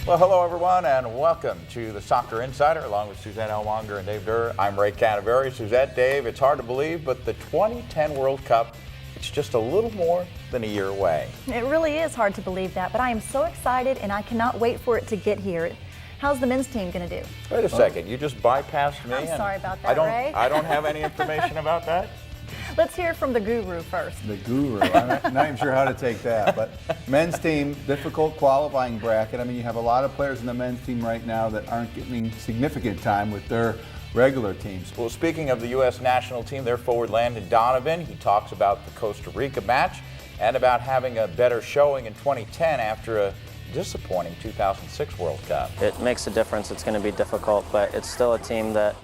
Well, hello everyone, and welcome to the Soccer Insider, along with Suzette Elwanger and Dave Durr. I'm Ray Canterbury. Suzette, Dave, it's hard to believe, but the 2010 World Cup, it's just a little more than a year away. It really is hard to believe that, but I am so excited, and I cannot wait for it to get here. How's the men's team going to do? Wait a second, you just bypassed me. I'm sorry about that, Ray. I don't have any information about that. Let's hear from the guru first. The guru. I'm not even sure how to take that. But men's team, difficult qualifying bracket. I mean, you have a lot of players in the men's team right now that aren't getting significant time with their regular teams. Well, speaking of the U.S. national team, their forward Landon Donovan, he talks about the Costa Rica match and about having a better showing in 2010 after a disappointing 2006 World Cup. It makes a difference. It's going to be difficult, but it's still a team that,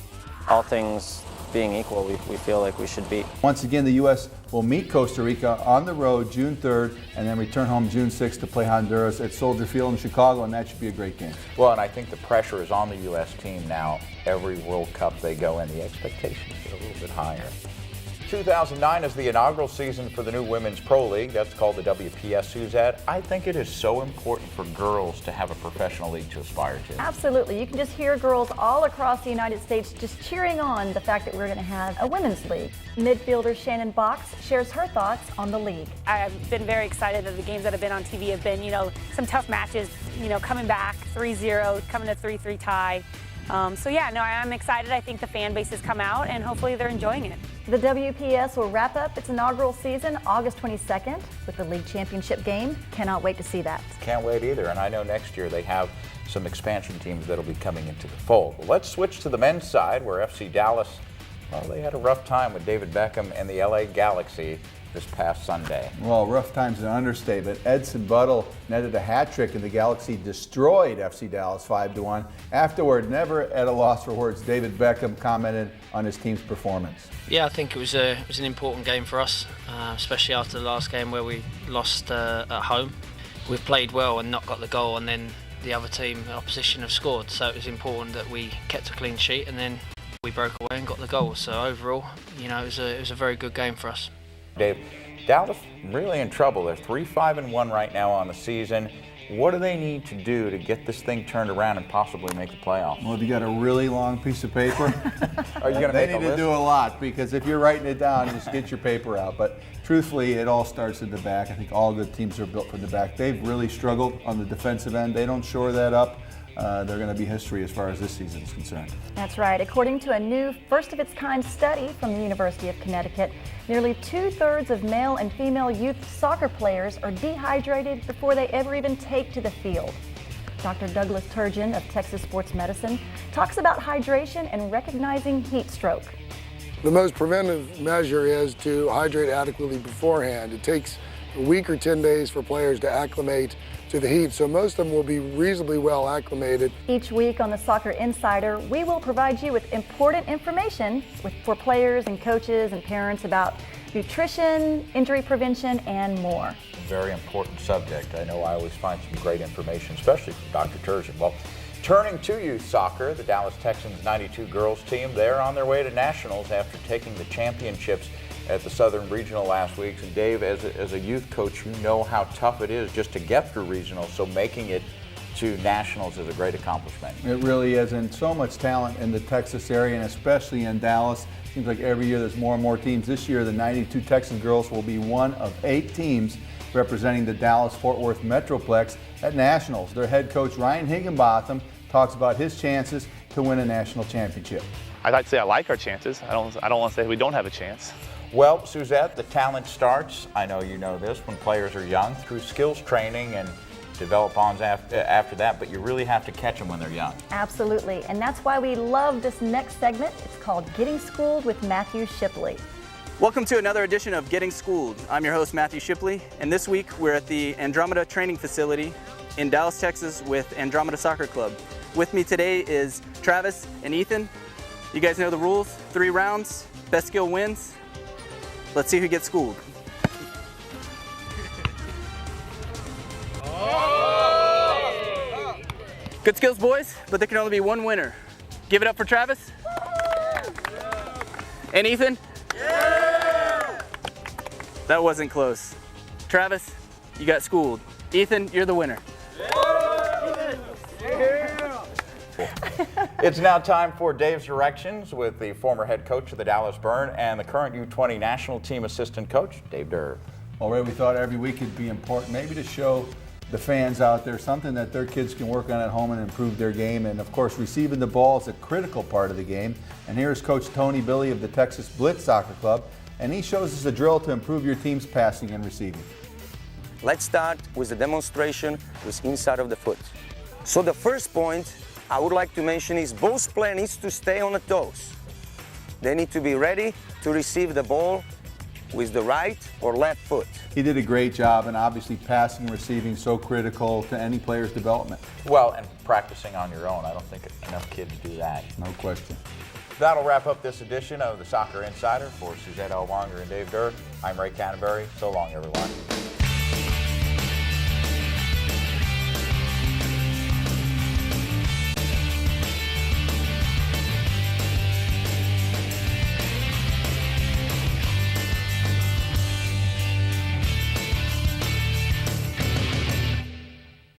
all things being equal, we feel like we should beat. Once again, the U.S. will meet Costa Rica on the road June 3rd and then return home June 6th to play Honduras at Soldier Field in Chicago, and that should be a great game. Well, and I think the pressure is on the U.S. team now. Every World Cup they go in, the expectations get a little bit higher. 2009 is the inaugural season for the new Women's Pro League. That's called the WPS, Suzette. I think it is so important for girls to have a professional league to aspire to. Absolutely. You can just hear girls all across the United States just cheering on the fact that we're going to have a women's league. Midfielder Shannon Box shares her thoughts on the league. I've been very excited that the games that have been on TV have been, some tough matches, coming back 3-0, coming to 3-3 tie. I'm excited. I think the fan base has come out, and hopefully they're enjoying it. The WPS will wrap up its inaugural season August 22nd with the league championship game. Cannot wait to see that. Can't wait either, and I know next year they have some expansion teams that'll be coming into the fold. Well, let's switch to the men's side, where FC Dallas, well, they had a rough time with David Beckham and the LA Galaxy this past Sunday. Well, rough time's an understatement. Edson Buttle netted a hat trick and the Galaxy destroyed FC Dallas 5-1. Afterward, never at a loss for words, David Beckham commented on his team's performance. Yeah, I think it was an important game for us, especially after the last game where we lost at home. We've played well and not got the goal, and then the other team, the opposition, have scored. So it was important that we kept a clean sheet and then we broke away and got the goal. So overall, it was a very good game for us. Dave, Dallas really in trouble. They're 3-5-1 right now on the season. What do they need to do to get this thing turned around and possibly make the playoffs? Well, if you got a really long piece of paper, Are you going to they make a need to list? do a lot, because if you're writing it down, just get your paper out. But truthfully, it all starts in the back. I think all good teams are built from the back. They've really struggled on the defensive end. They don't shore that up. They're going to be history as far as this season is concerned. That's right. According to a new first-of-its-kind study from the University of Connecticut, nearly 2/3 of male and female youth soccer players are dehydrated before they ever even take to the field. Dr. Douglas Turgeon of Texas Sports Medicine talks about hydration and recognizing heat stroke. The most preventive measure is to hydrate adequately beforehand. It takes a week or 10 days for players to acclimate to the heat, so most of them will be reasonably well acclimated. Each week on the Soccer Insider, we will provide you with important information for players and coaches and parents about nutrition, injury prevention, and more. Very important subject. I know I always find some great information, especially from Dr. Turgeon. Well, turning to youth soccer, the Dallas Texans 92 girls team, they're on their way to nationals after taking the championships at the Southern Regional last week. And Dave, as a youth coach, you know how tough it is just to get through regional, so making it to nationals is a great accomplishment. It really is, and so much talent in the Texas area, and especially in Dallas. Seems like every year there's more and more teams. This year, the 92 Texas girls will be one of 8 teams representing the Dallas-Fort Worth Metroplex at nationals. Their head coach, Ryan Higginbotham, talks about his chances to win a national championship. I'd like to say I like our chances. I don't want to say we don't have a chance. Well, Suzette, the talent starts, I know you know this, when players are young, through skills training and develop bonds after that, but you really have to catch them when they're young. Absolutely, and that's why we love this next segment. It's called Getting Schooled with Matthew Shipley. Welcome to another edition of Getting Schooled. I'm your host, Matthew Shipley, and this week we're at the Andromeda Training Facility in Dallas, Texas with Andromeda Soccer Club. With me today is Travis and Ethan. You guys know the rules, 3 rounds, best skill wins. Let's see who gets schooled. Good skills, boys, but there can only be one winner. Give it up for Travis. And Ethan? Yeah! That wasn't close. Travis, you got schooled. Ethan, you're the winner. useful. It's now time for Dave's Directions with the former head coach of the Dallas Burn and the current U20 national team assistant coach, Dave Durr. Well, Ray, we thought every week it'd be important maybe to show the fans out there something that their kids can work on at home and improve their game. And of course, receiving the ball is a critical part of the game. And here's Coach Tony Billy of the Texas Blitz Soccer Club, and he shows us a drill to improve your team's passing and receiving. Let's start with the demonstration with inside of the foot. So the first point I would like to mention is both players need to stay on the toes. They need to be ready to receive the ball with the right or left foot. He did a great job, and obviously passing and receiving so critical to any player's development. Well, and practicing on your own. I don't think enough kids do that. No question. That'll wrap up this edition of the Soccer Insider. For Suzette Elwanger and Dave Durr, I'm Ray Canterbury. So long, everyone.